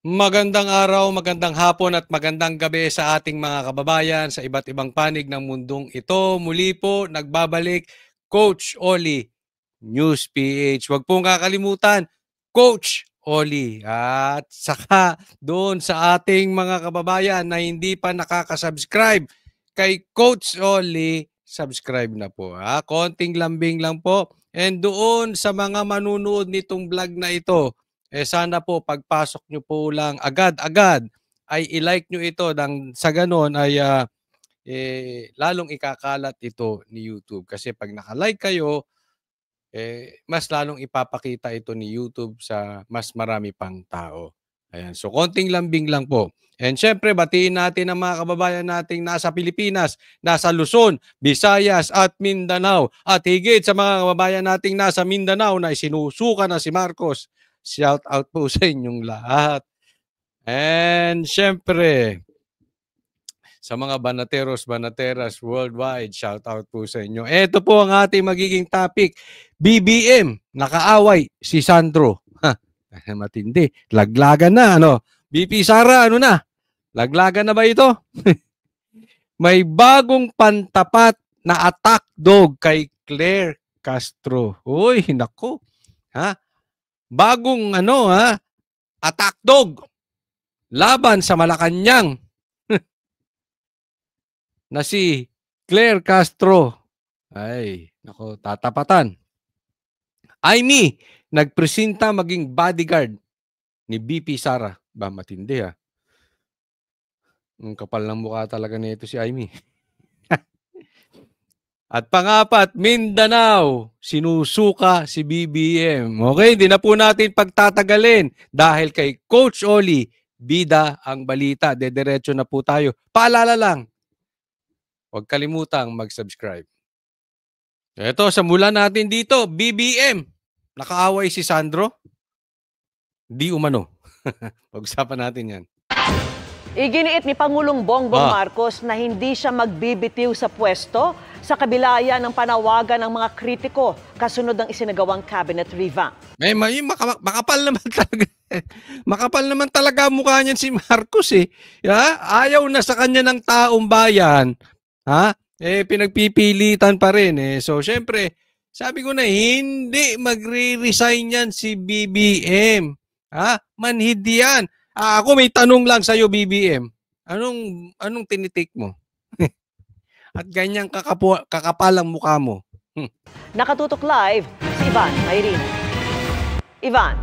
Magandang araw, magandang hapon at magandang gabi sa ating mga kababayan sa iba't ibang panig ng mundong ito. Muli po, nagbabalik Coach Oli, News PH. Huwag pong kakalimutan, Coach Oli. At saka doon sa ating mga kababayan na hindi pa nakaka-subscribe kay Coach Oli, subscribe na po. Konting lambing lang po. And doon sa mga manunood nitong vlog na ito, sana po pagpasok nyo po lang agad-agad ay i-like nyo ito nang sa ganon ay lalong ikakalat ito ni YouTube. Kasi pag naka-like kayo, mas lalong ipapakita ito ni YouTube sa mas marami pang tao. Ayan. So, konting lambing lang po. And syempre, batiin natin ang mga kababayan nating nasa Pilipinas, nasa Luzon, Visayas at Mindanao. At higit sa mga kababayan nating nasa Mindanao na isinusuka na si Marcos. Shout out po sa inyong lahat. And syempre, sa mga banateros, banateras worldwide, shout out po sa inyo. Ito po ang ating magiging topic. BBM, nakaaway si Sandro. Matindi. Laglagan na, ano? BP Sara, ano na? Laglagan na ba ito? May bagong pantapat na attack dog kay Claire Castro. Uy, nako. Ha? Bagong attack dog laban sa Malacanang na si Claire Castro. Ay, nako, tatapatan. Aimee, nagpresenta maging bodyguard ni BP Sara. Ba, matindi ha. Ang kapal ng mukha talaga nito si Aimee. At pangapat, Mindanao, sinusuka si BBM. Okay, hindi na po natin pagtatagalin dahil kay Coach Oli, bida ang balita. Dediretso na po tayo. Paalala lang, huwag kalimutang mag-subscribe. Ito, sa mula natin dito, BBM. Nakaaway si Sandro? Di umano. Pag-usapan natin yan. Iginiit ni Pangulong Bongbong Marcos na hindi siya magbibitiw sa pwesto sa kabila yan ng panawagan ng mga kritiko kasunod ng isinagawang cabinet revamp. Makapal naman talaga. Makapal naman talaga mukha niyan si Marcos eh. Ayaw na sa kanya ng taong bayan. Pinagpipilitan pa rin eh. So syempre, sabi ko na hindi magre-resign yan si BBM. Manhid yan. Ako may tanong lang sa iyo, BBM. Anong tinitik mo? At ganyang kakapalang mukha mo. Nakatutok live si Ivan Mayrin. Ivan.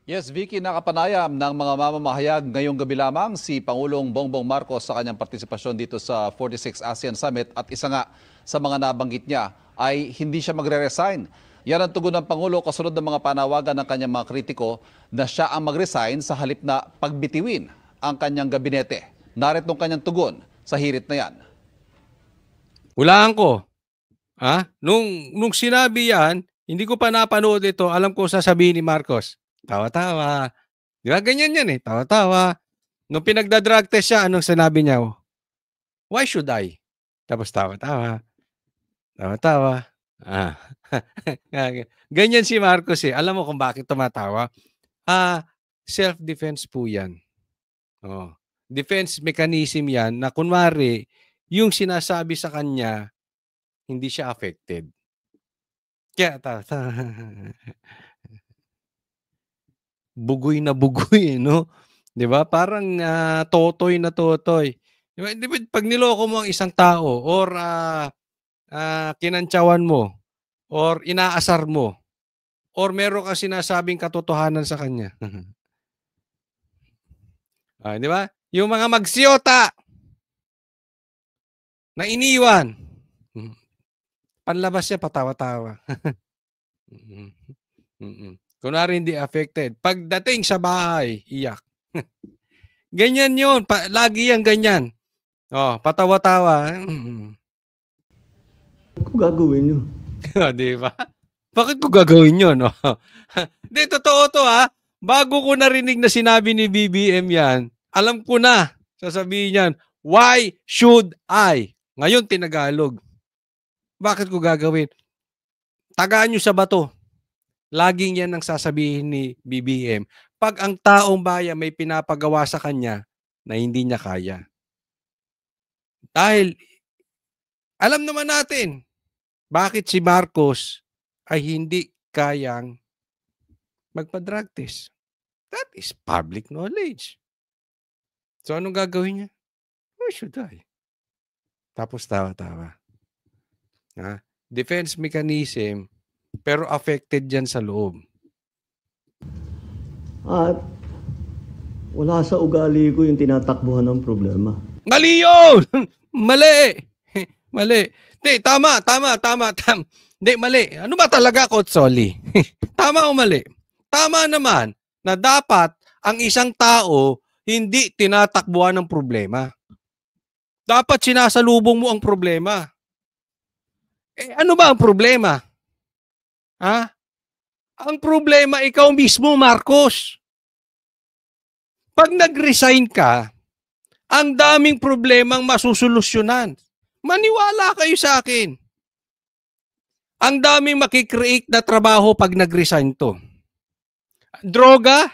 Yes, Vicky, nakapanayam ng mga mamamahayag ngayong gabi lamang si Pangulong Bongbong Marcos sa kanyang partisipasyon dito sa 46 ASEAN Summit at isa nga sa mga nabanggit niya ay hindi siya magre-resign. Yan ang tugon ng Pangulo kasunod ng mga panawagan ng kanyang mga kritiko na siya ang mag-resign sa halip na pagbitiwin ang kanyang gabinete. Narito ang kanyang tugon sa hirit na yan. Hulaan ko. Nung sinabi yan, hindi ko pa napanood ito, alam ko sasabihin ni Marcos. Tawa-tawa. Di ba? Ganyan yan eh. Tawa-tawa. Nung pinagda-drug test siya, anong sinabi niya? Why should I? Tapos tawa-tawa. Tawa-tawa. Ganyan si Marcos eh. Alam mo kung bakit tumatawa? Self-defense po yan. Defense mechanism yan na kunwari, yung sinasabi sa kanya, hindi siya affected. Kaya bugoy na bugoy, no? 'Di ba? Parang totoy na totoy. 'Di ba pag niloko mo ang isang tao or kinantsawan mo or inaasar mo or meron kang sinasabing katotohanan sa kanya. 'Di ba? Yung mga magsiyota na iniwan. Panlabas siya patawa-tawa. Kunwari hindi affected. Pagdating sa bahay, iyak. Ganyan yun. Lagi yan ganyan. Patawa-tawa. Bakit ko gagawin yun? Di ba? Bakit ko gagawin yun? Hindi, totoo to Bago ko narinig na sinabi ni BBM yan, alam ko na, sasabihin yan, why should I? Ngayon, tinagalog. Bakit ko gagawin? Tagaan nyo sa bato. Laging yan ang sasabihin ni BBM pag ang taong bayan may pinapagawa sa kanya na hindi niya kaya. Dahil alam naman natin bakit si Marcos ay hindi kayang magpa-drug test. That is public knowledge. So anong gagawin niya? Why should I? Tapos tawa-tawa. Defense mechanism, pero affected dyan sa loob. At wala sa ugali ko yung tinatakbuhan ng problema. Mali yun! Mali! Mali. Hindi, tama. Hindi, mali. Ano ba talaga, Coach Solly? Tama o mali? Tama naman na dapat ang isang tao hindi tinatakbuhan ng problema. Dapat sinasalubong mo ang problema. Ano ba ang problema? Ang problema, ikaw mismo, Marcos. Pag nag-resign ka, ang daming problemang masusolusyonan. Maniwala kayo sa akin. Ang daming makikreate na trabaho pag nag-resign to. Droga,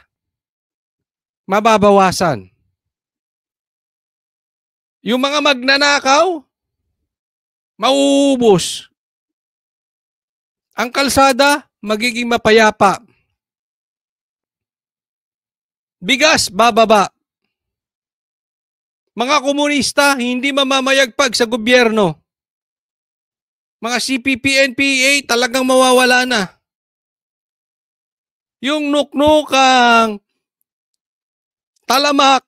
mababawasan. Yung mga magnanakaw, mauubos. Ang kalsada, magiging mapayapa. Bigas, bababa. Mga komunista, hindi mamamayagpag sa gobyerno. Mga CPP, NPA, talagang mawawala na. Yung nuknukang talamak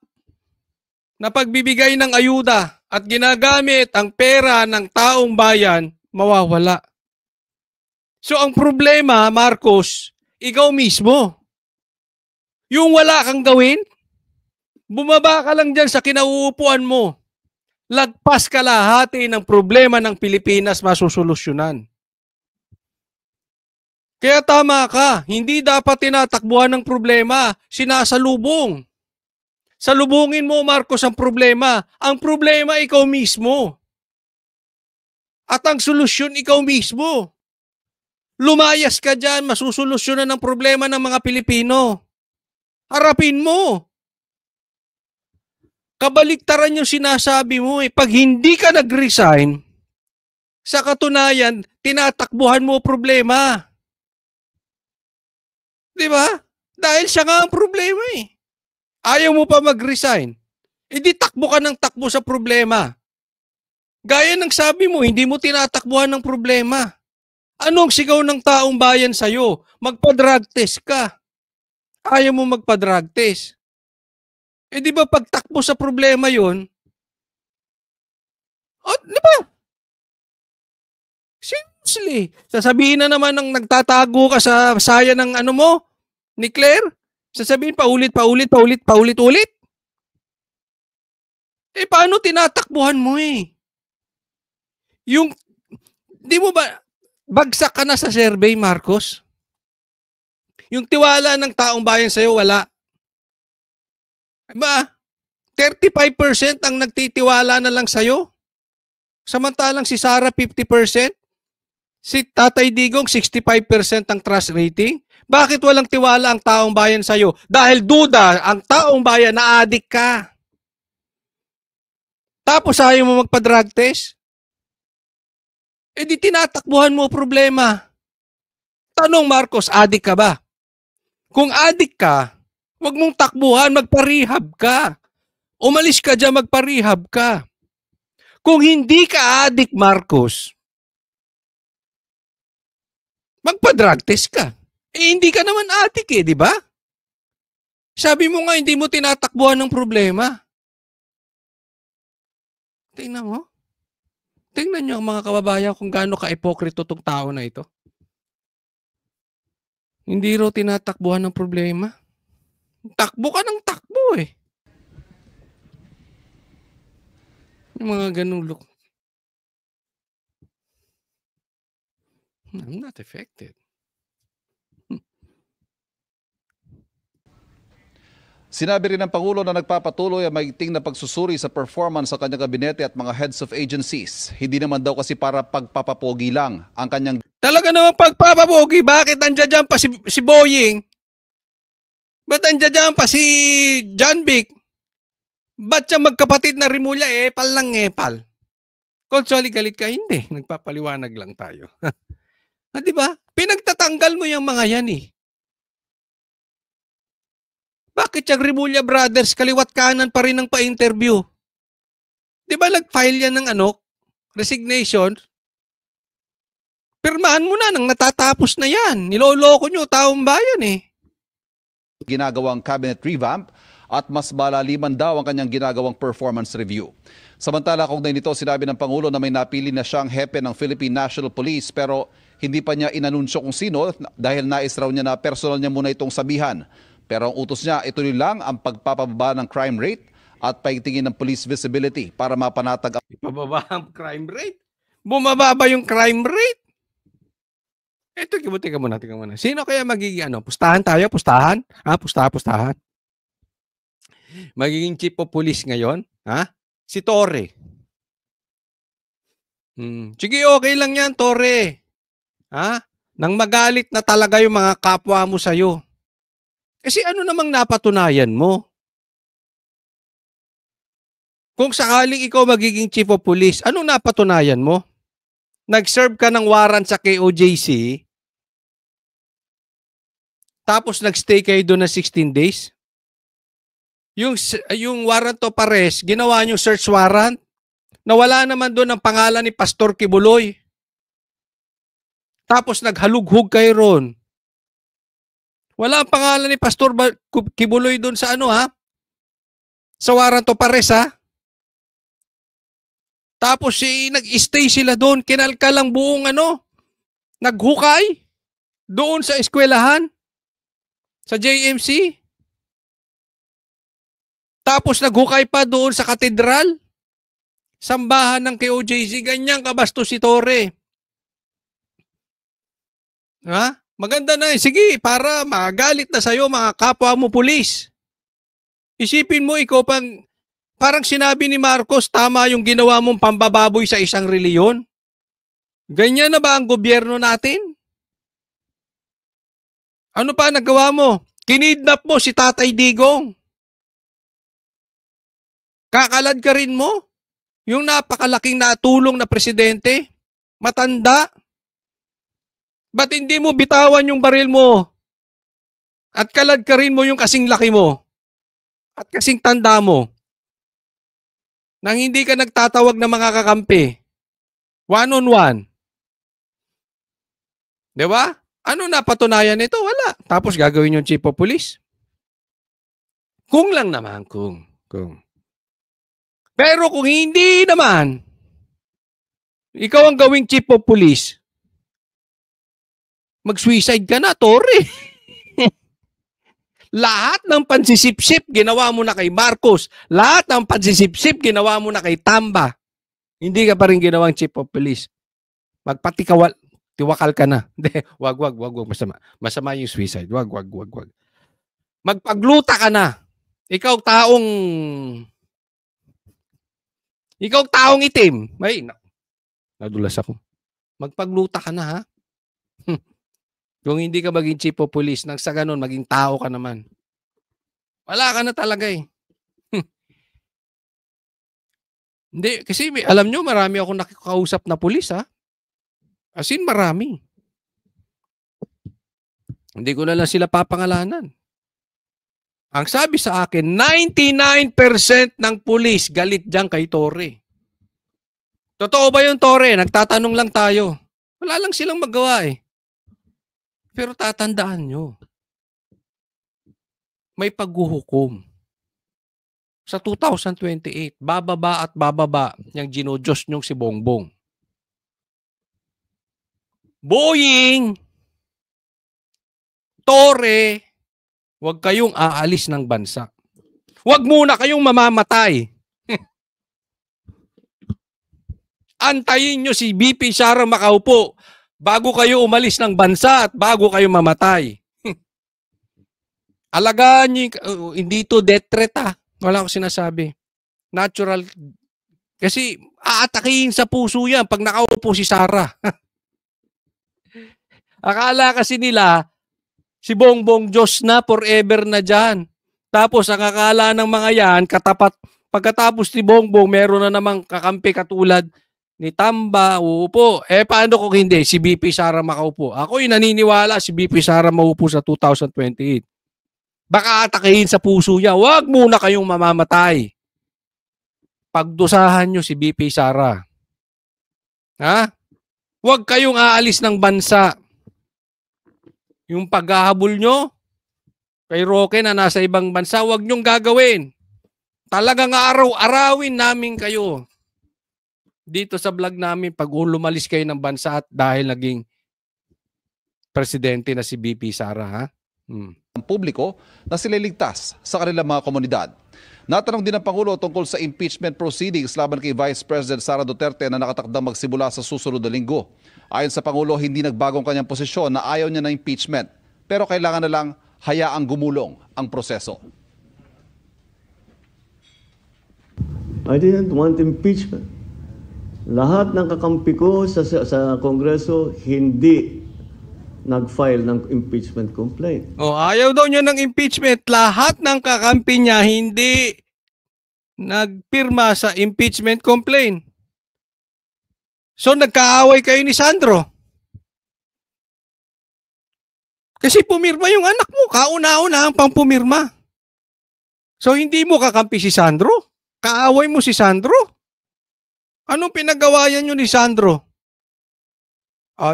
na pagbibigay ng ayuda at ginagamit ang pera ng taong bayan, mawawala. So ang problema, Marcos, ikaw mismo. Yung wala kang gawin, bumaba ka lang dyan sa kinauupuan mo. Lagpas kalahati ng problema ng Pilipinas masusolusyonan. Kaya tama ka, hindi dapat tinatakbuhan ng problema, sinasalubong. Salubungin mo, Marcos, ang problema. Ang problema, ikaw mismo. At ang solusyon, ikaw mismo. Lumayas ka dyan, masusolusyonan ang problema ng mga Pilipino. Harapin mo. Kabaliktaran yung sinasabi mo eh. Pag hindi ka nag-resign, sa katunayan, tinatakbuhan mo problema. Di ba? Dahil siya nga ang problema eh. Ayaw mo pa mag-resign. Di takbo ka ng takbo sa problema. Gaya ng sabi mo, hindi mo tinatakbuhan ng problema. Anong sigaw ng taong bayan sa'yo? Magpa-drug test ka. Ayaw mo magpa-drug test. Di ba pagtakbo sa problema yun? Di ba? Seriously. Sasabihin na naman ng nagtatago ka sa saya ng ano mo, ni Claire? Sasabihin paulit. Paano tinatakbuhan mo eh? Yung, di mo ba, bagsak ka na sa survey, Marcos? Yung tiwala ng taong bayan sa'yo, wala. Ba, 35% ang nagtitiwala na lang sa'yo. Samantalang si Sara 50%, si Tatay Digong 65% ang trust rating. Bakit walang tiwala ang taong bayan sa'yo? Dahil duda ang taong bayan na adik ka. Tapos ayaw mo magpa-drug test? Di tinatakbuhan mo problema. Tanong, Marcos, adik ka ba? Kung adik ka, huwag mong takbuhan, magpa-rehab ka. Umalis ka dyan, magpa-rehab ka. Kung hindi ka adik, Marcos, magpa-drug test ka. Hindi ka naman adik di ba? Sabi mo nga, hindi mo tinatakbuhan ng problema. Tingnan mo. Tingnan nyo ang mga kababayan kung gaano ka-epokrito itong tao na ito. Hindi raw tinatakbuhan ng problema. Takbo ka ng takbo eh. Yung mga ganung look. I'm not affected. Sinabi rin ng Pangulo na nagpapatuloy ang maigting na pagsusuri sa performance sa kanyang gabinete at mga heads of agencies. Hindi naman daw kasi para pagpapapogi lang ang kanyang Talaga naman pagpapapogi, bakit nandiyan dyan pa si Boying? Ba't nandiyan dyan pa si John Vic? Ba't siya magkapatid na Rimulya, epal lang epal? Consoli, galit ka? Hindi. Nagpapaliwanag lang tayo. Di ba? Pinagtatanggal mo yung mga yan eh. Bakit yung Rimulya Brothers, kaliwat kanan pa rin ng pa-interview? Di ba nag-file yan ng resignation? Pirmahan mo na nang natatapos na yan. Niloloko nyo taong bayan eh. Ginagawang cabinet revamp at mas malaliman daw ang kanyang ginagawang performance review. Samantala, kaugnay nito, sinabi ng Pangulo na may napili na siyang hepe ng Philippine National Police pero hindi pa niya inanunsyo kung sino dahil nais raw niya na personal niya muna itong sabihan. Pero ang utos niya, ituloy lang ang pagpapababa ng crime rate at paigtingin ng police visibility para mapanatag ang Ipababa ang crime rate? Bumababa yung crime rate? Eto, tika muna. Sino kaya magiging pustahan tayo? Pustahan? Pustahan. Magiging chief of police ngayon? Si Torre. Sige, okay lang yan, Torre. Nang magalit na talaga yung mga kapwa mo sa'yo. Kasi ano namang napatunayan mo? Kung sakaling ikaw magiging chief of police, anong napatunayan mo? Nag-serve ka ng warrant sa KOJC, tapos nag-stay kayo doon na 16 days? Yung warrant of arrest, ginawa nyo search warrant, nawala naman doon ang pangalan ni Pastor Kibuloy. Tapos naghalughog kayo ron. Wala ang pangalan ni Pastor Kibuloy doon sa sa warrant of arrest Tapos nag-stay sila doon, kinalkal lang buong naghukay doon sa eskwelahan, sa JMC. Tapos naghukay pa doon sa katedral, sambahan ng KOJC. Ganyan kabastos si Torre. Maganda na. Sige, para magalit na sa'yo mga kapwa mo pulis. Isipin mo, ikaw parang sinabi ni Marcos, tama yung ginawa mong pambababoy sa isang reliyon. Ganyan na ba ang gobyerno natin? Ano pa nagawa mo? Kinidnap mo si Tatay Digong. Kakalad ka rin mo? Yung napakalaking natulong na presidente? Matanda? Ba't hindi mo bitawan yung baril mo? At kalad ka rin mo yung kasing laki mo? At kasing tanda mo? Nang hindi ka nagtatawag ng mga kakampi? One-on-one? Di ba? Ano napatunayan nito? Wala. Tapos gagawin yung chief of police? Kung lang naman, kung. Pero kung hindi naman, ikaw ang gawing chief of police, mag-suicide ka na, Torre. Lahat ng pansisipsip ginawa mo na kay Marcos. Lahat ng pansisipsip ginawa mo na kay Tamba. Hindi ka pa rin ginawang chief of police. Tiwakal ka na. Hindi, wag, masama. Masama yung suicide. Wag. Magpagluta ka na. Ikaw taong itim. Ay, nadulas ako. Magpagluta ka na, Kung hindi ka maging chief of police, nang sa ganun, maging tao ka naman. Wala ka na talaga Hindi, kasi alam nyo, marami akong nakikausap na pulis, As in, marami. Hindi ko na lang sila papangalanan. Ang sabi sa akin, 99% ng pulis galit dyan kay Torre. Totoo ba yung Torre? Nagtatanong lang tayo. Wala lang silang magawa Pero tatandaan nyo, may paghuhukom. Sa 2028, bababa at bababa yung ginodiyos nyong si Bongbong. Boying, Torre, huwag kayong aalis ng bansa. Huwag muna kayong mamamatay. Antayin nyo si BP Sara makaupo bago kayo umalis ng bansa at bago kayo mamatay. Alagaan nyo, hindi to death threat Wala akong sinasabi. Natural. Kasi aatakihin sa puso yan pag nakaupo si Sara. Akala kasi nila, si Bongbong Diyos na, forever na dyan. Tapos ang akala ng mga yan, pagkatapos ni Bongbong, meron na namang kakampi katulad ni Tamba, uupo. Paano kung hindi? Si BP Sara makaupo. Ako'y naniniwala si BP Sara maupo sa 2028. Baka atakihin sa puso niya. Huwag muna kayong mamamatay. Pagdusahan nyo si BP Sara. Ha? Huwag kayong aalis ng bansa. Yung paghahabol nyo kay Roque na nasa ibang bansa, huwag nyong gagawin. Talagang araw-arawin namin kayo. Dito sa vlog namin, pag lumalis kayo ng bansa at dahil naging presidente na si BP Sara, ha? Ang publiko na sila ligtas sa kanilang mga komunidad. Natanong din ng Pangulo tungkol sa impeachment proceedings laban kay Vice President Sara Duterte na nakatakdang magsimula sa susunod na linggo. Ayon sa Pangulo, hindi nagbagong kanyang posisyon na ayaw niya ng impeachment, pero kailangan na lang hayaang gumulong ang proseso. I didn't want impeachment. Lahat ng kakampi ko sa Kongreso hindi nag-file ng impeachment complaint. Ayaw daw niya ng impeachment. Lahat ng kakampi niya hindi nagpirma sa impeachment complaint. So nagkaaway kayo ni Sandro. Kasi pumirma yung anak mo. Kauna-una ang pang pumirma. So hindi mo kakampi si Sandro? Kaaway mo si Sandro? Anong pinagawayan nyo ni Sandro?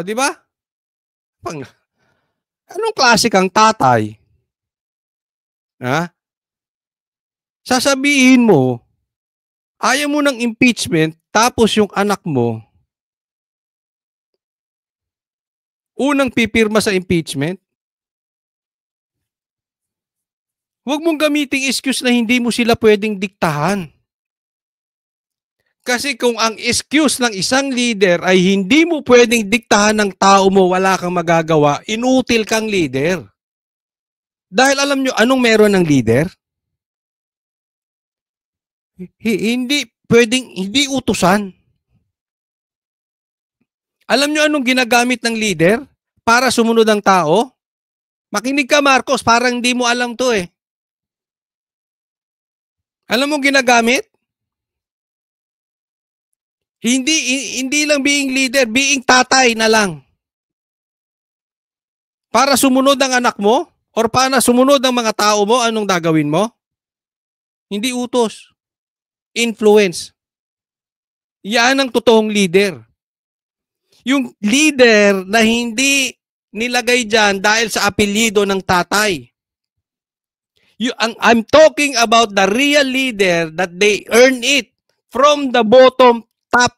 Di ba? Anong klase kang tatay? Ha? Sasabihin mo, ayaw mo ng impeachment, tapos yung anak mo, unang pipirma sa impeachment? Huwag mong gamiting excuse na hindi mo sila pwedeng diktahan. Kasi kung ang excuse ng isang leader ay hindi mo pwedeng diktahan ng tao mo, wala kang magagawa, inutil kang leader. Dahil alam nyo, anong meron ng leader? Hindi pwedeng, hindi utusan. Alam nyo anong ginagamit ng leader para sumunod ang tao? Makinig ka, Marcos, parang hindi mo alam to eh. Alam mo ginagamit? Hindi lang being leader, being tatay na lang. Para sumunod ang anak mo or para sumunod ang mga tao mo, anong gagawin mo? Hindi utos. Influence. Yan ang totoong leader. Yung leader na hindi nilagay dyan dahil sa apelyido ng tatay. I'm talking about the real leader that they earn it from the bottom top.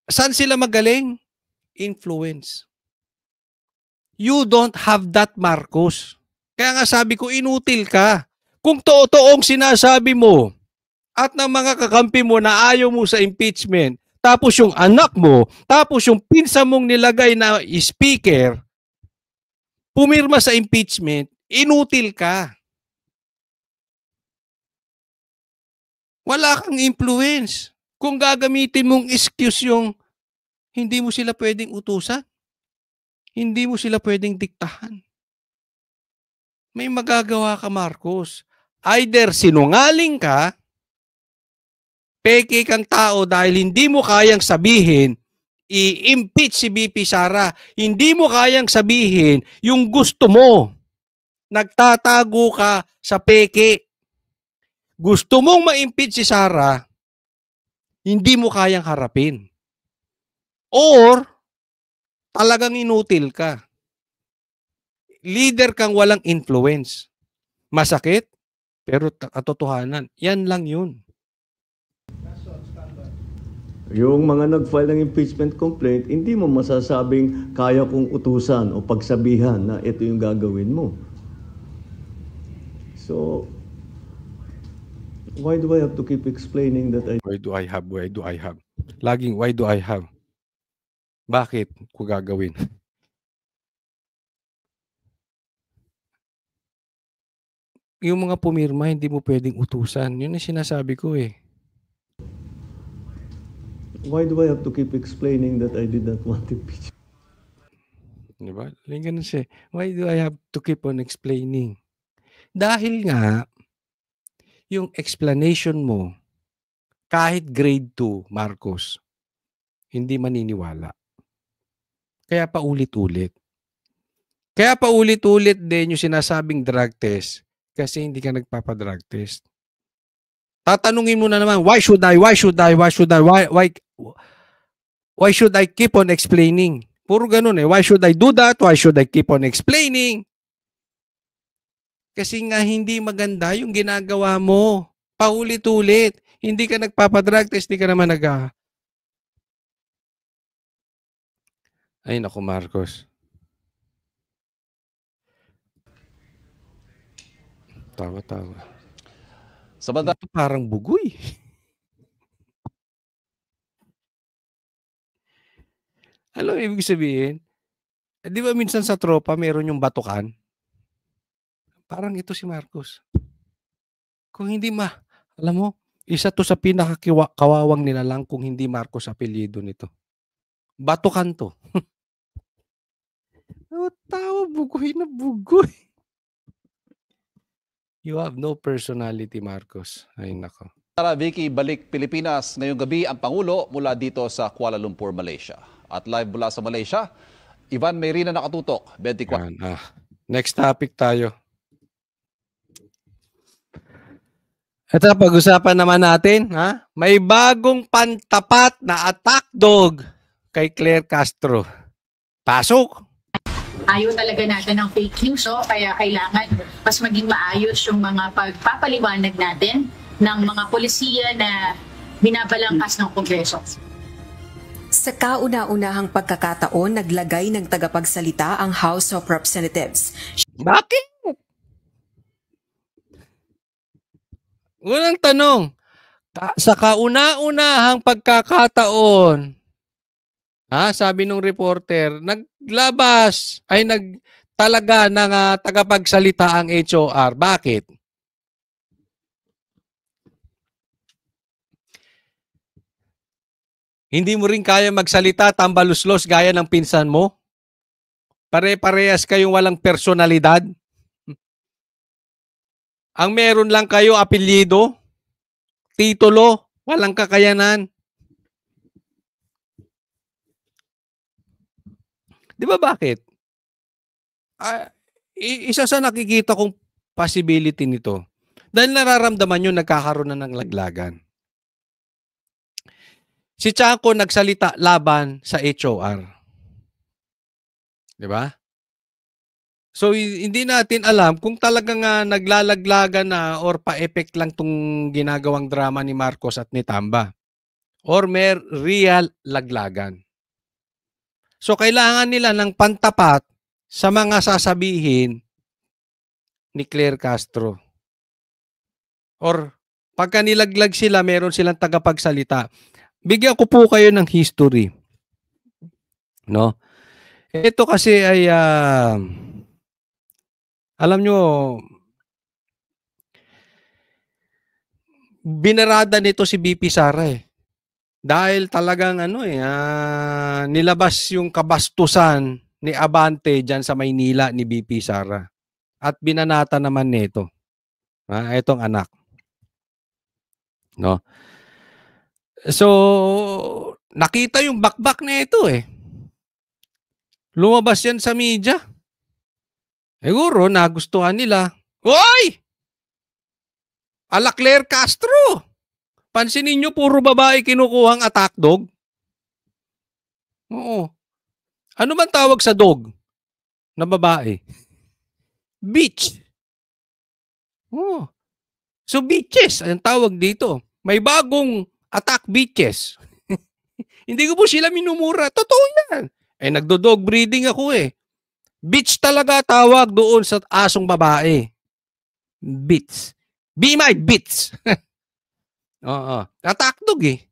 Saan sila magaling? Influence. You don't have that, Marcos. Kaya nga sabi ko, inutil ka. Kung totoong sinasabi mo at ng mga kakampi mo na ayaw mo sa impeachment, tapos yung anak mo, tapos yung pinsa mong nilagay na speaker, pumirma sa impeachment, inutil ka. Wala kang influence. Kung gagamitin mong excuse yung hindi mo sila pwedeng utusan, hindi mo sila pwedeng diktahan. May magagawa ka, Marcos. Either sinungaling ka, peke kang tao dahil hindi mo kayang sabihin, i-impeach si BP Sara. Hindi mo kayang sabihin yung gusto mo. Nagtatago ka sa peke. Gusto mong ma-impeach si Sara, hindi mo kayang harapin. Or, talagang inutil ka. Leader kang walang influence. Masakit, pero katotohanan. Yan lang yun. Yung mga nag-file ng impeachment complaint, hindi mo masasabing kaya kong utusan o pagsabihan na ito yung gagawin mo. So, why do I have to keep explaining that Why do I have? Laging, why do I have? Bakit ko gagawin? Yung mga pumirma, hindi mo pwedeng utusan. Yun ang sinasabi ko eh. Why do I have to keep explaining that I did not want impeachment? Diba? Ganun siya. Why do I have to keep on explaining? Dahil nga, yung explanation mo, kahit grade 2, Marcos, hindi maniniwala. Kaya paulit-ulit. Kaya paulit-ulit din yung sinasabing drug test kasi hindi ka nagpapadrug test. Tatanungin mo na naman, why should I keep on explaining? Puro ganun eh. Why should I do that? Why should I keep on explaining? Kasi nga hindi maganda yung ginagawa mo. Paulit-ulit. Hindi ka nagpapadrug test, hindi ka naman Ay, naku, Marcos. Tawa-tawa. Ito parang bugoy. Alam mo ibig sabihin? Di ba minsan sa tropa meron yung batukan? Parang ito si Marcos. Kung hindi alam mo, isa to sa pinakakawawang nilalang kung hindi Marcos apelyido nito. Batukan to. Tawa, bugoy na bugoy. You have no personality, Marcos. Ay, nako. Tara, Vicky, balik Pilipinas. Ngayong gabi ang Pangulo mula dito sa Kuala Lumpur, Malaysia. At live mula sa Malaysia, Ivan Mayrina nakatutok, 24. Next topic tayo. Ito, pag-usapan naman natin, ha? May bagong pantapat na attack dog kay Claire Castro. Pasok! Ayaw talaga natin ng fake news, kaya kailangan mas maging maayos yung mga pagpapaliwanag natin ng mga polisiya na binabalangkas ng Kongreso. Sa kauna-unahang pagkakataon, naglagay ng tagapagsalita ang House of Representatives. Bakit? Unang tanong, sa kauna-unahang pagkakataon, sabi nung reporter, nagtalaga ng tagapagsalita ang HOR. Bakit? Hindi mo rin kaya magsalita, tambaluslos gaya ng pinsan mo? Pare-parehas kayong walang personalidad? Ang meron lang kayo apelyido, titulo, walang kakayanan. Di ba bakit? Isa sa nakikita kong possibility nito. Dahil nararamdaman nyo nagkakaroon na ng laglagan. Si Chanco nagsalita laban sa HOR. Di ba? So, hindi natin alam kung talagang naglalaglagan na or pa-effect lang tong ginagawang drama ni Marcos at ni Tamba. Or may real laglagan. So, kailangan nila ng pantapat sa mga sasabihin ni Claire Castro. Or, pagka nilaglag sila, meron silang tagapagsalita. Bigyan ko po kayo ng history. No? Ito kasi ay, alam nyo, binarada nito si BP Sara eh. Dahil talagang nilabas yung kabastusan ni Abante dyan sa Maynila ni BP Sara. At binanata naman nito. Itong anak. No? So, nakita yung bakbak na ito eh. Lumabas yan sa media. Siguro, nagustuhan nila. Hoy! Ala Claire Castro! Pansinin nyo, puro babae kinukuhang attack dog. Oo. Ano man tawag sa dog na babae? Bitch. Oo. So, bitches, ang tawag dito. May bagong attack bitches. Hindi ko po sila minumura. Totoo yan. Nagdo-dog breeding ako eh. Bitch talaga tawag doon sa asong babae. Bitch. Be my bitch. Oo. Attack dog eh.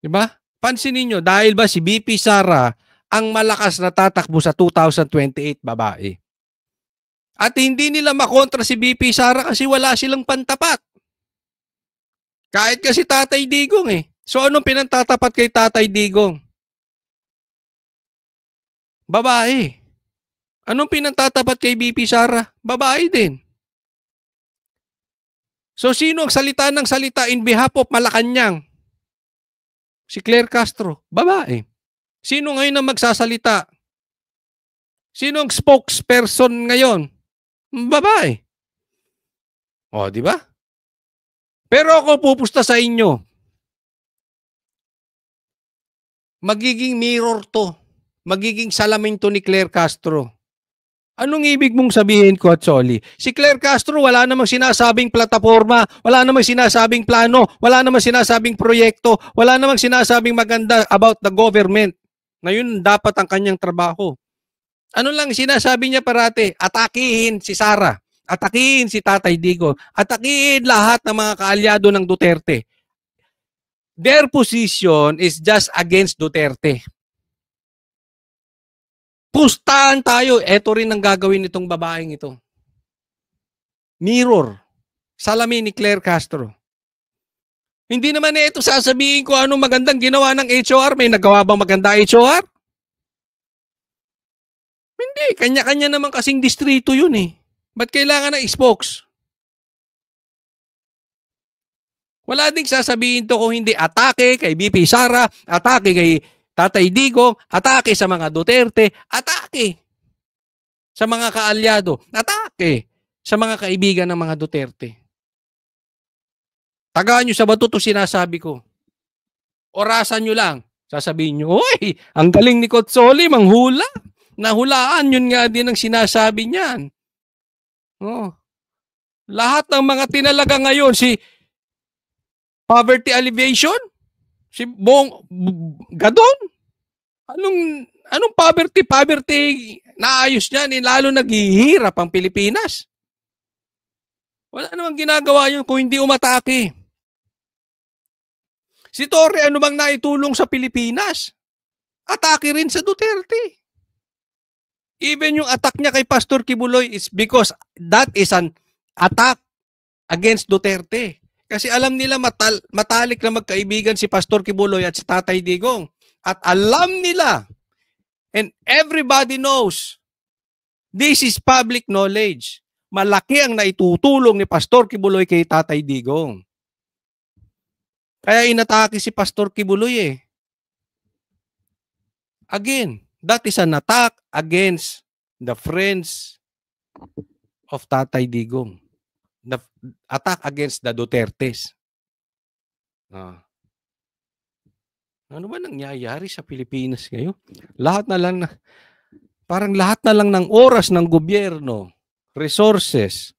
Diba? Pansinin nyo, dahil ba si BP Sara ang malakas na tatakbo sa 2028 babae. At hindi nila makontra si BP Sara kasi wala silang pantapat. Kahit kasi Tatay Digong eh. So anong pinantatapat kay Tatay Digong? Babae. Anong pinantatapat kay BP Sara? Babae din. So sino ang salita ng salita in behalf of Malacanang? Si Claire Castro. Babae. Sino ngayon ang magsasalita? Sino ang spokesperson ngayon? Babae. O, di ba? Pero ako pupusta sa inyo. Magiging mirror to. Magiging salamin to ni Claire Castro. Anong ibig mong sabihin, Coach Oli? Si Claire Castro wala namang sinasabing plataforma, wala namang sinasabing plano, wala namang sinasabing proyekto, wala namang sinasabing maganda about the government. Na yun dapat ang kanyang trabaho. Ano lang sinasabi niya parate? Atakihin si Sara. Atakihin si Tatay Digong. Atakihin lahat ng mga kaalyado ng Duterte. Their position is just against Duterte. Pustahan tayo. Ito rin ang gagawin nitong babaeng ito. Mirror. Salamin ni Claire Castro. Hindi naman ito sasabihin ko ano magandang ginawa ng HOR. May nagawa bang maganda HOR? Hindi. Kanya-kanya naman kasing distrito yun eh. Ba't kailangan ng spokes? Wala ding sasabihin to kung hindi atake kay BP Sara, atake kay Tatay Digong, atake sa mga Duterte, atake sa mga kaalyado, atake sa mga kaibigan ng mga Duterte. Tagaan nyo sa bato to sinasabi ko. Orasan nyo lang. Sasabihin nyo, oy, ang galing ni Cotsoli, manghula. Nahulaan, yun nga din ang sinasabi niyan. Oh. Lahat ng mga tinalaga ngayon, si poverty alleviation, si Gadon, anong poverty naayos niyan, lalo naghihirap ang Pilipinas. Wala namang ginagawa yun kung hindi umatake. Si Torre, ano bang naitulong sa Pilipinas? Atake rin sa Duterte. Even yung attack niya kay Pastor Kibuloy is because that is an attack against Duterte. Kasi alam nila matalik na magkaibigan si Pastor Kibuloy at si Tatay Digong. At alam nila, and everybody knows, this is public knowledge. Malaki ang naitutulong ni Pastor Kibuloy kay Tatay Digong. Kaya inatake si Pastor Kibuloy eh. Again, that is an attack against the friends of Tatay Digong. The attack against the Dutertes. Ano ba nangyayari sa Pilipinas ngayon? Parang lahat na lang ng oras ng gobyerno, resources,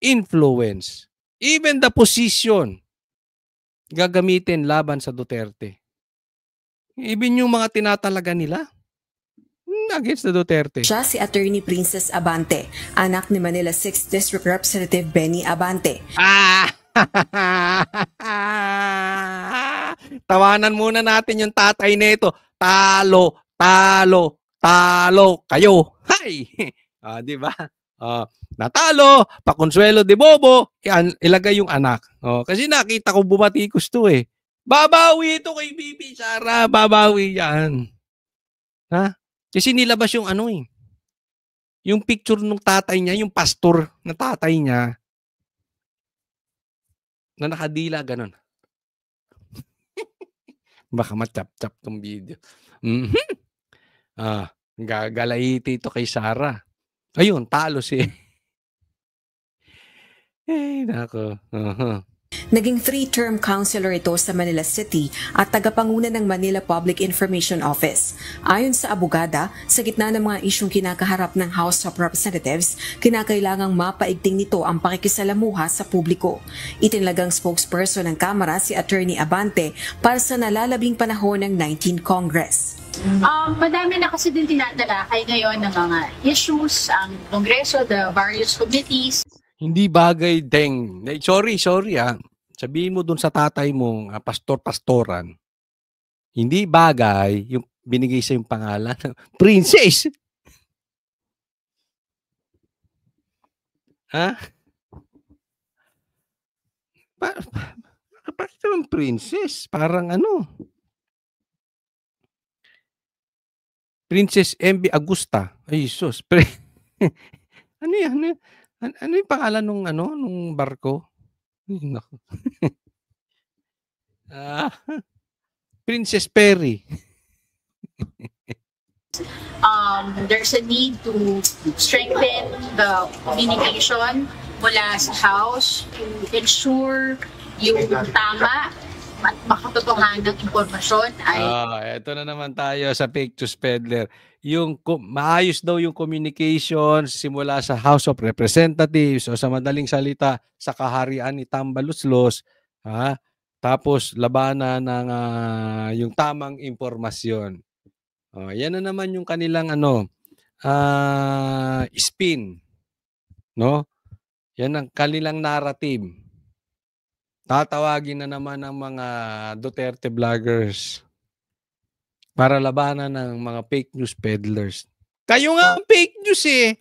influence, even the position, gagamitin laban sa Duterte. Even yung mga tinatalaga nila, against the Duterte. Siya si Attorney Princess Abante, anak ni Manila 6th District Representative Benny Abante. Tawanan muna natin yung tatay nito. Talo kayo. Hay! Di ba? Natalo, Paconsuelo de Bobo, ilagay yung anak. Kasi nakita ko bumatikos to eh. Babawi ito kay BP Sara, babawi yan. Ha? Kasi nilabas yung ano eh. Yung picture ng tatay niya, yung pastor na tatay niya, na nakadila, ganun. Baka matap-tap tong video. Gagalaiti ito kay Sara. Ayun, talo si... nako. Naging 3-term councilor ito sa Manila City at tagapanguna ng Manila Public Information Office. Ayon sa abogada, sa gitna ng mga isyong kinakaharap ng House of Representatives, kinakailangang mapaigting nito ang pakikisalamuha sa publiko. Itinalagang spokesperson ng Kamara si Attorney Abante para sa nalalabing panahon ng 19th Congress. Madami na kasi din tinatalakay ngayon ng mga issues, ang Kongreso, the various committees. Hindi bagay, Deng. Sorry Sabihin mo dun sa tatay mong pastor-pastoran, hindi bagay yung binigay sa yung pangalan. Princess! Ha? bakit naman princess? Parang ano? Princess MB Agusta. Ay, sus. Ano yan? Ano yung pangalan nung barko? Ay, naku. Princess Perry. There's a need to strengthen the communication mula sa House to ensure yung tama at makatotohanang impormasyon ay Eto na naman tayo sa fake news peddler. Yung maayos daw yung communication simula sa House of Representatives o sa madaling salita sa kaharian ni Tambaluslos, tapos labanan ng yung tamang impormasyon. Yan na naman yung kanilang spin, no? Yan ang kanilang narrative. Tatawagin na naman ng mga Duterte vloggers para labanan ng mga fake news peddlers. Kayo nga ang fake news eh.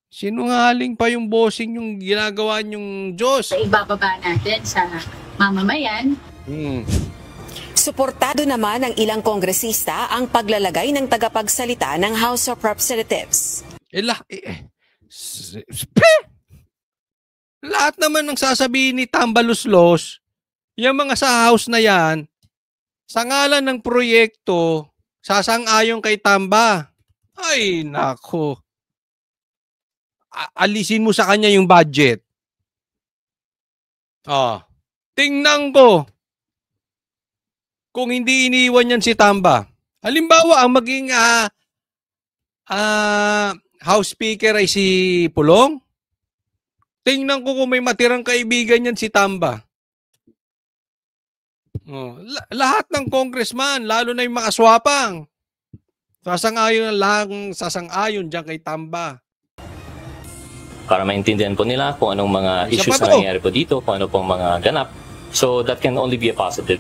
Sinungaling pa yung bossing yung ginagawa niyong Diyos. ibababa natin sa mamamayan. Suportado naman ng ilang kongresista ang paglalagay ng tagapagsalita ng House of Representatives. Lahat naman ng sasabihin ni Tambaluslos, yung mga sa house na yan, sa ngalan ng proyekto, sasang-ayon kay Tamba. Ay, nako. Alisin mo sa kanya yung budget. Tingnan ko. Kung hindi iniwan yan si Tamba. Halimbawa, ang maging House Speaker ay si Pulong. Tingnan ko kung may matirang kaibigan yan si Tamba. Lahat ng congressman, lalo na yung mga swapang, sasang-ayon dyan kay Tamba. Para maintindihan po nila kung anong mga issues na nangyayari po dito, kung ano pong mga ganap. So that can only be a positive.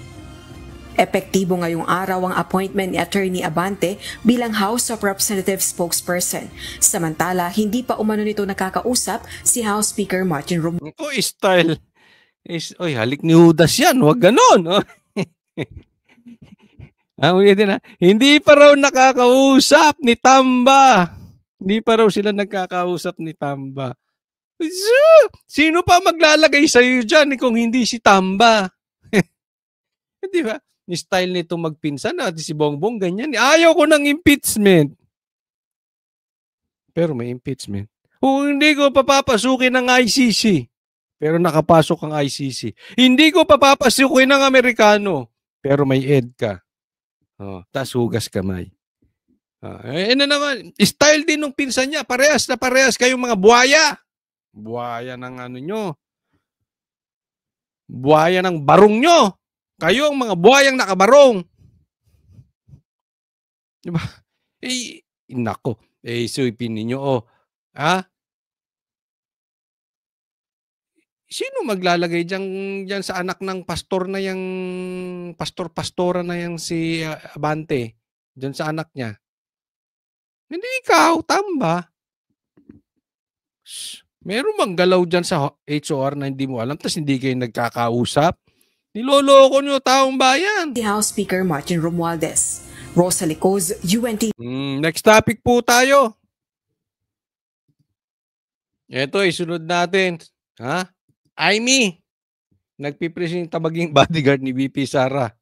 Epektibo ngayong araw ang appointment ni Attorney Abante bilang House of Representatives spokesperson. Samantala, hindi pa umano nito nakakausap si House Speaker Martin Romualdez. Style. Halik ni Judas yan. Huwag ganon. Hindi pa raw nakakausap ni Tamba. Hindi pa raw sila nagkakausap ni Tamba. Sino pa maglalagay sa'yo dyan kung hindi si Tamba? Di ba? Ni style nito magpinsan si Bongbong ganyan. Ayaw ko ng impeachment. Pero may impeachment. Hindi ko papapasukin ng ICC. Pero nakapasok ang ICC. Hindi ko papapasukin ng Amerikano. Pero may EDCA. Tas hugas kamay. Naman, style din ng pinsan niya. Parehas na parehas kayong mga buhaya. Buhaya ng nyo. Buhaya ng barong nyo. Kayo ang mga buhayang nakabarong. Diba? Nako. Suipin ninyo. Sino maglalagay dyan sa anak ng pastor na yung pastora na yung si Abante? Dyan sa anak niya. Hindi ikaw, Tamba. Meron bang galaw dyan sa HOR na hindi mo alam tapos hindi kayo nagkakausap? Niloloko nyo taong bayan. Si House Speaker Martin Romualdez. Rosalie Coz, UNT. Next topic po tayo. Ito, isunod natin. Aimee. Nagpipresenta maging bodyguard ni VP Sara.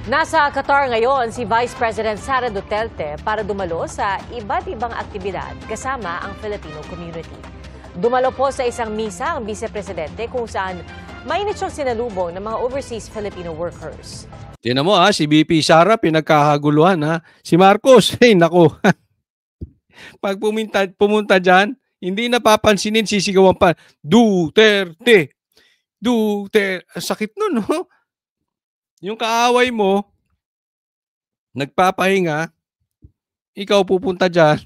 Nasa Qatar ngayon si Vice President Sara Duterte para dumalo sa iba't ibang aktibidad kasama ang Filipino community. Dumalo po sa isang misa ang Vice Presidente kung saan mainit siyang sinalubong ng mga overseas Filipino workers. Tingnan mo si VP Sara pinagkakaguluhan Si Marcos, nako. Pag pumunta dyan, hindi napapansinin, sisigawan pa, Duterte! Duterte! Sakit nun, no? Yung kaaway mo, nagpapahinga, ikaw pupunta dyan,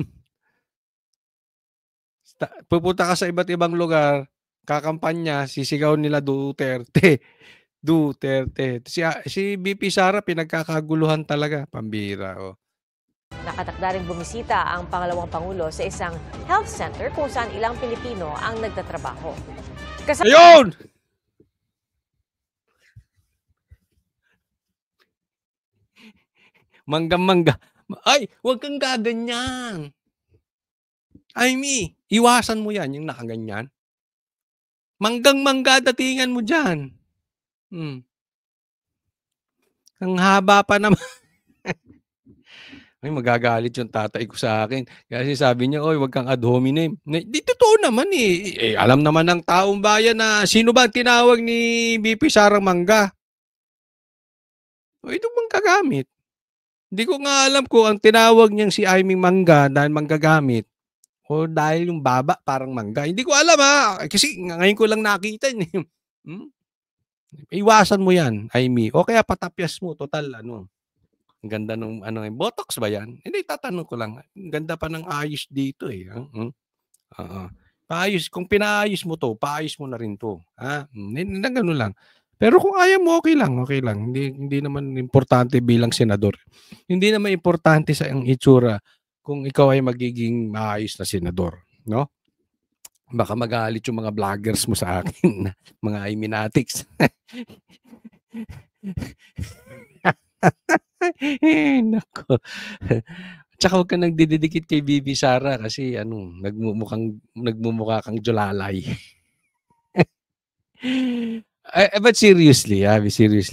pupunta ka sa iba't ibang lugar, kakampanya, sisigaw nila Duterte. Duterte. Si VP Sara, pinagkakaguluhan talaga. Pambira, Nakatakda ring bumisita ang pangalawang Pangulo sa isang health center kung saan ilang Pilipino ang nagtatrabaho. Ayun! Manggang-mangga. Ay, huwag kang gaganyan. Amy, iwasan mo yan, yung nakaganyan. Manggang-mangga datingan mo dyan. Ang haba pa naman. Ay, magagalit yung tatay ko sa akin. Kasi sabi niya, oy, wag kang ad hominem. Di totoo naman eh. Alam naman ng taong bayan na sino ba ang tinawag ni BP Sarang Mangga? O, ito bang kagamit? Hindi ko nga alam kung ang tinawag niyang si Aimee Mangga dahil manggagamit o dahil yung baba parang mangga. Hindi ko alam ha. Kasi ngayon ko lang nakita yun. Iwasan mo yan, Aimee. O kaya patapyas mo. Total, ano. Ang ganda nung botox ba yan? Hindi, tatanong ko lang. Ang ganda pa ng ayos dito eh. Paayos. Kung pinaayos mo to, paayos mo na rin to. Hindi na gano'n lang. Pero kung ayaw mo, okay lang. Okay lang. Hindi naman importante bilang senador. Hindi naman importante sa iyong itsura kung ikaw ay magiging maayos na senador. No? Baka magalit yung mga vloggers mo sa akin. Mga Iminatics. Nako. Tsaka huwag ka nagdidikit kay Bibi Sara kasi nagmumukha kang Jolalay. But seriously,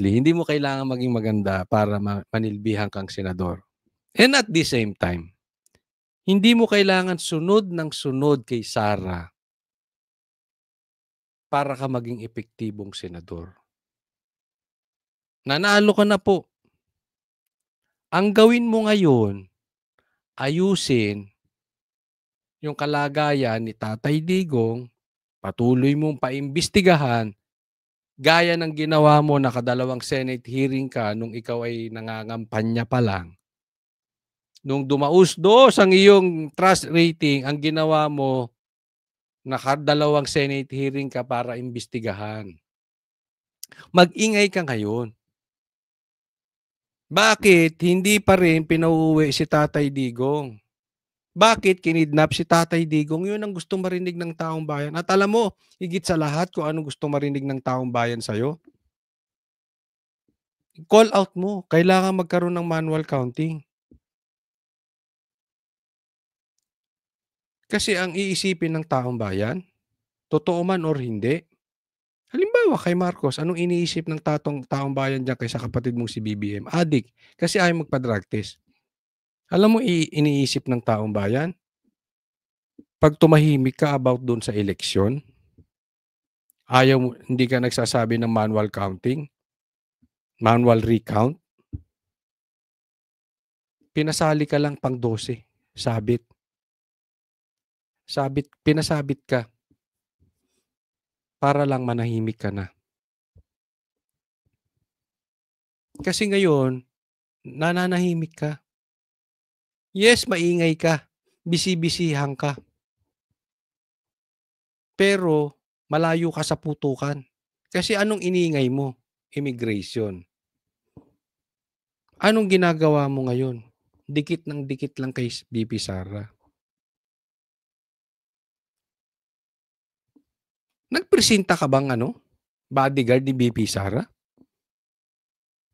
hindi mo kailangan maging maganda para manilbihan kang senador. And at the same time, hindi mo kailangan sunod ng sunod kay Sara para ka maging epektibong senador. Nanalo ka na po. Ang gawin mo ngayon, ayusin yung kalagayan ni Tatay Digong, patuloy mong paimbestigahan, gaya ng ginawa mo, nakadalawang Senate hearing ka nung ikaw ay nangangampanya pa lang. Nung dumausdos ang iyong trust rating, ang ginawa mo, nakadalawang Senate hearing ka para imbestigahan. Mag-ingay ka ngayon. Bakit hindi pa rin pinauuwi si Tatay Digong? Bakit kinidnap si Tatay Digong? Yun ang gustong marinig ng taong bayan. At alam mo, higit sa lahat kung anong gustong marinig ng taong bayan sa'yo, call out mo. Kailangan magkaroon ng manual counting. Kasi ang iisipin ng taong bayan, totoo man or hindi, halimbawa kay Marcos, anong iniisip ng taong bayan dyan kaysa kapatid mong si BBM? Adik, kasi ayaw magpa-drug test. Alam mo iniisip ng taong bayan? Pag tumahimik ka about doon sa eleksyon, hindi ka nagsasabi ng manual counting, manual recount, pinasali ka lang pang 12, sabit. Pinasabit ka para lang manahimik ka na. Kasi ngayon, nananahimik ka. Yes, maingay ka. Bisi-bisihan ka. Pero, malayo ka sa putukan. Kasi anong iniingay mo? Immigration. Anong ginagawa mo ngayon? Dikit ng dikit lang kay BP Sara. Nagpresenta ka bang bodyguard ni BP Sara?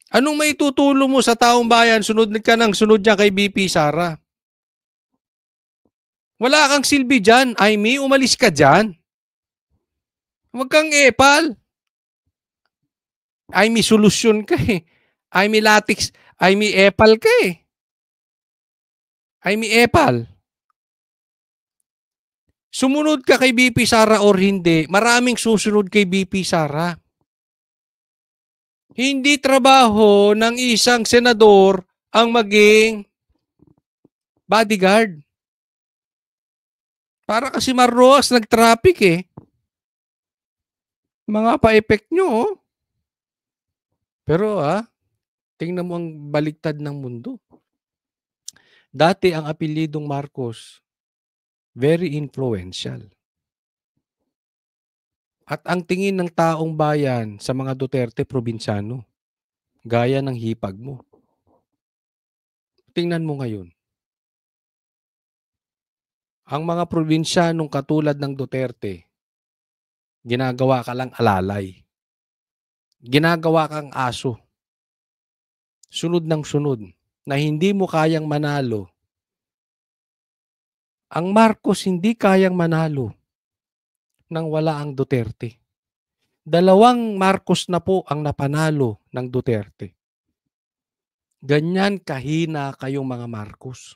Anong maitutulong mo sa taong bayan? Sunod ka ng sunod dyan kay BP Sara. Wala kang silbi dyan. Aimee, umalis ka dyan. Huwag kang epal. Aimee, solusyon ka eh. Aimee, latex. Aimee, epal ka eh. Aimee, epal. Sumunod ka kay BP Sara or hindi, maraming susunod kay BP Sara. Hindi trabaho ng isang senador ang maging bodyguard. Para kasi Marroas nag-traffic eh. Mga pa-effect nyo oh. Pero tingnan mo ang baligtad ng mundo. Dati ang apelyidong Marcos, very influential. At ang tingin ng taong bayan sa mga Duterte, probinsyano. Gaya ng hipag mo. Tingnan mo ngayon. Ang mga probinsyanong katulad ng Duterte, ginagawa ka lang alalay. Ginagawa kang aso. Sunod ng sunod. na hindi mo kayang manalo. Ang Marcos hindi kayang manalo nang wala ang Duterte. 2 Marcos na po ang napanalo ng Duterte. Ganyan kahina kayong mga Marcos.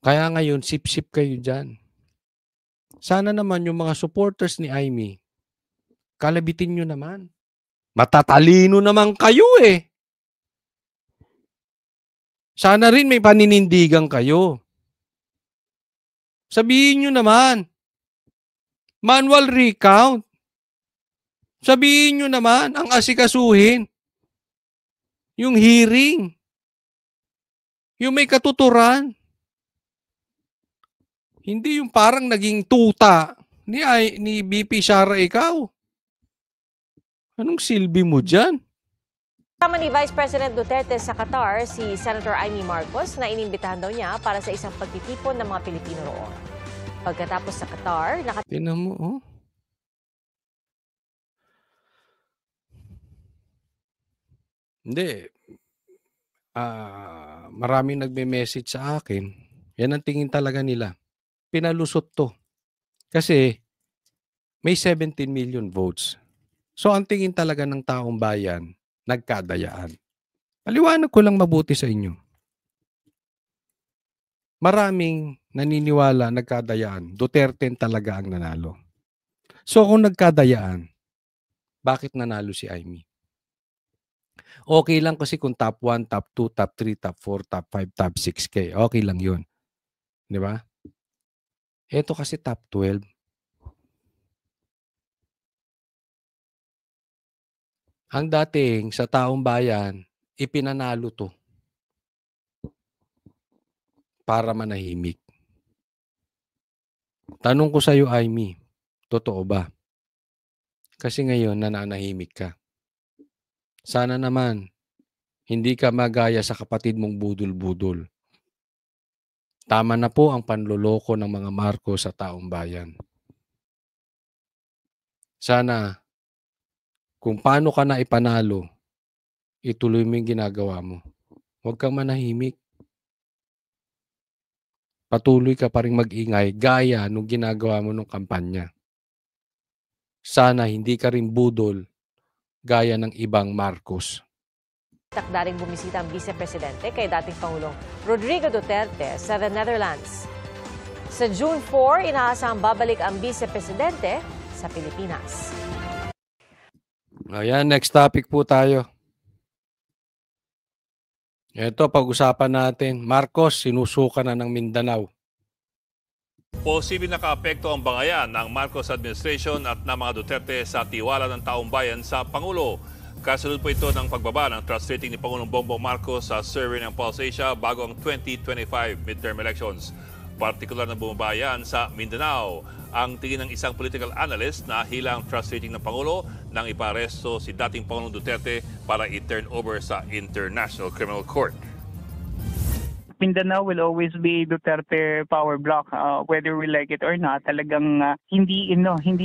Kaya ngayon, sip-sip kayo dyan. Sana naman yung mga supporters ni Amy, kalabitin nyo naman. Matatalino naman kayo eh. Sana rin may paninindigan kayo. Sabihin nyo naman. Manual recount. Sabihin nyo naman ang asikasuhin. Yung hearing. Yung may katuturan. Hindi yung parang naging tuta ni BP Sara ikaw. Anong silbi mo dyan? Kasama ni Vice President Duterte sa Qatar si Senator Amy Marcos na inimbitahan daw niya para sa isang pagtitipon ng mga Pilipino roon. Pagkatapos sa Qatar, Tingnan mo, oh. Hindi. Maraming nagme-message sa akin. Yan ang tingin talaga nila. Pinalusot to. Kasi may 17 million votes. So ang tingin talaga ng taong bayan, nagkadayaan. Paliwanag ko lang mabuti sa inyo. Maraming naniniwala nagkadayaan. Duterte talaga ang nanalo. So kung nagkadayaan, bakit nanalo si Amy? Okay lang kasi kung top 1, top 2, top 3, top 4, top 5, top 6K. Okay lang yun. Di ba? Ito kasi top 12. Ang dating sa taong bayan, ipinanalo to para manahimik. Tanong ko sa iyo, Amy, totoo ba? Kasi ngayon nananahimik ka. Sana naman hindi ka magaya sa kapatid mong budol-budol. Tama na po ang panloloko ng mga Marcos sa taong bayan. Sana kung paano ka na ipanalo, ituloy mo yung ginagawa mo. Huwag kang manahimik. Patuloy ka pa rin mag-ingay gaya nung ginagawa mo nung kampanya. Sana hindi ka rin budol gaya ng ibang Marcos. takda ring bumisita ang Vice Presidente kay dating Pangulong Rodrigo Duterte sa the Netherlands. Sa June 4, inaasahang babalik ang Vice Presidente sa Pilipinas. Ayan, next topic po tayo. Ito, pag-usapan natin. Marcos, sinusuka na ng Mindanao. Posible nakaapekto ang bangayan ng Marcos administration at ng mga Duterte sa tiwala ng taong bayan sa Pangulo. Kasunod po ito ng pagbaba ng trust rating ni Pangulong Bongbong Marcos sa survey ng Pulse Asia bago ang 2025 midterm elections. Partikular na bumabayan sa Mindanao. Ang tingin ng isang political analyst na hilang trust rating ng Pangulo nang iparesto si dating Pangulong Duterte para i-turn over sa International Criminal Court. Mindanao will always be Duterte power block, whether we like it or not. Talagang hindi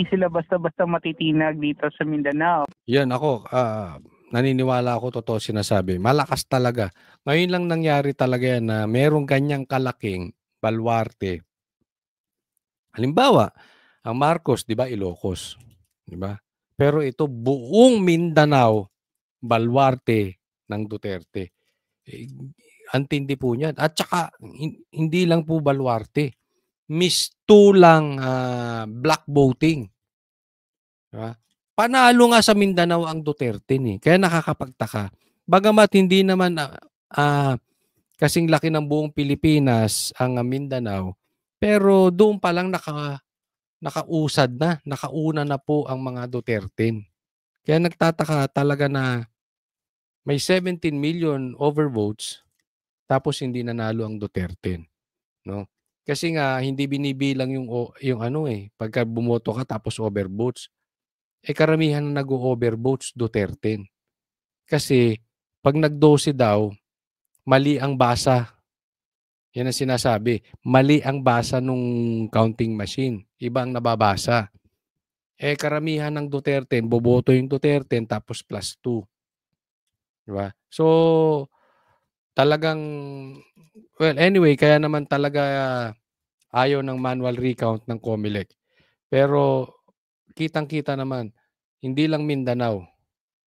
sila basta-basta matitinag dito sa Mindanao. Yan ako, naniniwala ako totoo sinasabi. Malakas talaga. Ngayon lang nangyari talaga yan na merong ganyang kalaking balwarte. Halimbawa, ang Marcos, di ba, Ilocos. Di ba? Pero ito, buong Mindanao, balwarte ng Duterte. Antindi po niyan. At saka, hindi lang po balwarte. Mistulang black voting. Diba? Panalo nga sa Mindanao ang Duterte ni. Kaya nakakapagtaka. Bagamat hindi naman kasing laki ng buong Pilipinas ang Mindanao, pero doon pa lang nakausad na, nakauna na po ang mga Duterte. Kaya nagtataka talaga na may 17 million overvotes tapos hindi nanalo ang Duterte, no? Kasi nga hindi binibilang yung pagka bumoto ka tapos overvotes. Karamihan na nag-overvotes Duterte. Kasi pag nag-12 daw, mali ang basa. Yan ang sinasabi. Mali ang basa nung counting machine. Iba ang nababasa. Karamihan ng Duterte, boboto yung Duterte tapos +2. Di ba? So, talagang, well, anyway, kaya naman talaga ayaw ng manual recount ng COMELEC. Pero, kitang-kita naman, hindi lang Mindanao,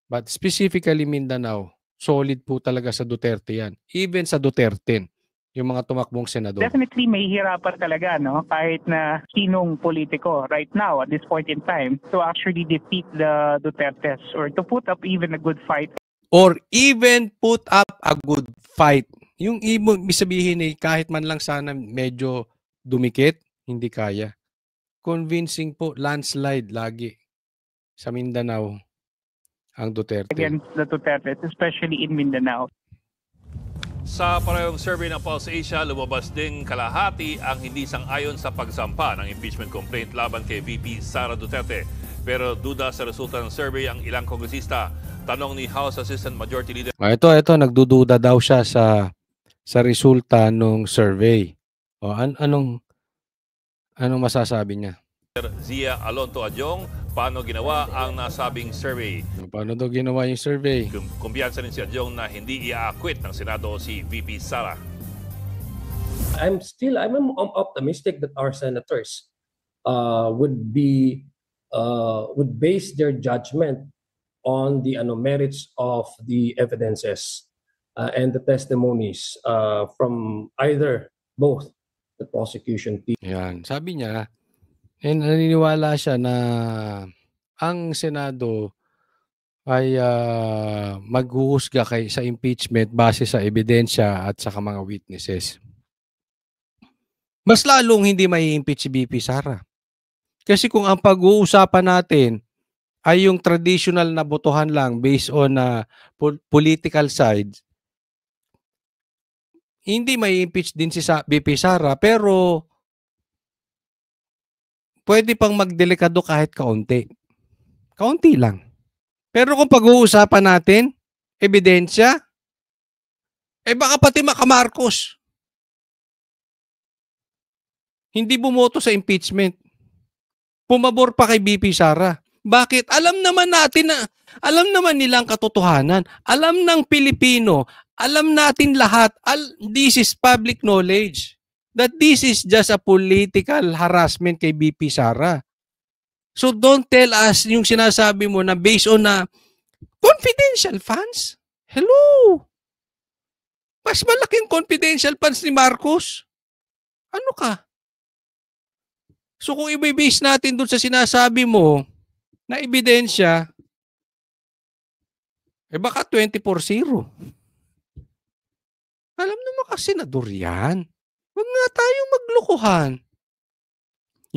but specifically Mindanao, solid po talaga sa Duterte yan. Even sa Duterte, yung mga tumakbong senador. Definitely may hirapan talaga, no? Kahit na sinong politiko right now at this point in time to actually defeat the Dutertes or to put up even a good fight. Or even put up a good fight. Yung ibig sabihin kahit man lang sana medyo dumikit, hindi kaya. Convincing po, landslide lagi sa Mindanao ang Duterte. Against the Dutertes, especially in Mindanao. Sa parehong survey ng Pulse Asia, lumabas ding kalahati ang hindi sang-ayon sa pagsampa ng impeachment complaint laban kay VP Sara Duterte. Pero duda sa resulta ng survey ang ilang kongresista. Tanong ni House Assistant Majority Leader Ito, nagdududa daw siya sa resulta ng survey. O, anong masasabi niya? Zia Alonto Adjong, paano ginawa ang nasabing survey? Paano daw ginawa yung survey? Kumpiyansa rin si Adjong na hindi ia-acquit ng Senado si VP Sara. I'm optimistic that our senators would base their judgment on the merits of the evidences and the testimonies from both the prosecution team. Yan, sabi niya, naniniwala siya na ang Senado ay maghuhusga sa impeachment base sa ebidensya at sa mga witnesses. Mas lalong hindi mai-impeach si VP Sara. Kasi kung ang pag-uusapan natin ay yung traditional na botohan lang based on political sides, hindi mai-impeach din si VP Sara, pero pwede pang magdelikado kahit kaunti. Kaunti lang. Pero kung pag-uusapan natin, ebidensya, baka pati Marcos hindi bumoto sa impeachment. Pumabor pa kay VP Sara. Bakit? Alam naman nilang katotohanan. Alam ng Pilipino, alam natin lahat, this is public knowledge, that this is just a political harassment kay VP Sara. So don't tell us yung sinasabi mo na based on confidential funds. Hello? Mas malaking confidential funds ni Marcos. Ano ka? So kung i-base natin dun sa sinasabi mo na ebidensya, baka 24-0. Alam naman kasi senador yan. Huwag nga tayong maglukuhan.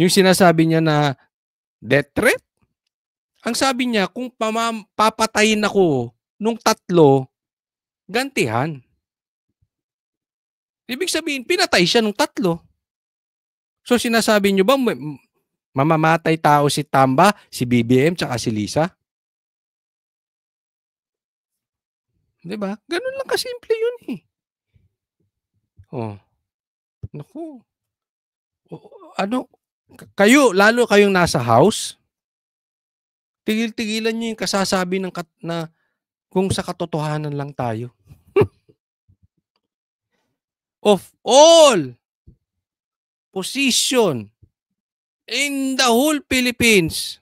Yung sinasabi niya na death threat, ang sabi niya, kung papatayin ako nung 3, gantihan. Ibig sabihin, pinatay siya nung 3. So sinasabi niyo ba, mamamatay tao si Tamba, si BBM, tsaka si Lisa? Diba? Ganun lang kasimple yun eh. Oh. Naku. Kayo, lalo kayong nasa house, tigil-tigilan nyo yung kasasabi na kung sa katotohanan lang tayo. Of all position in the whole Philippines,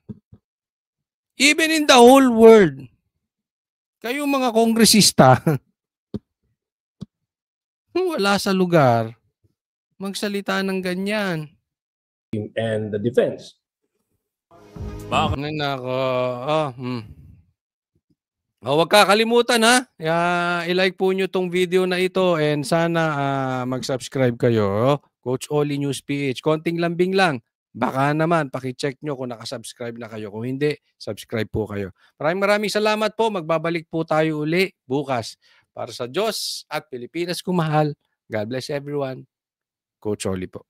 even in the whole world, kayong mga kongresista, wala sa lugar, magsalita ng ganyan. And the defense. Huwag kakalimutan i-like po nyo tong video na ito and sana mag-subscribe kayo. Coach Oli News PH. Konting lambing lang. Baka naman, paki-check nyo kung nakasubscribe na kayo. Kung hindi, subscribe po kayo. Maraming salamat po. Magbabalik po tayo uli bukas. Para sa Diyos at Pilipinas kumahal. God bless everyone. Coach Oli po.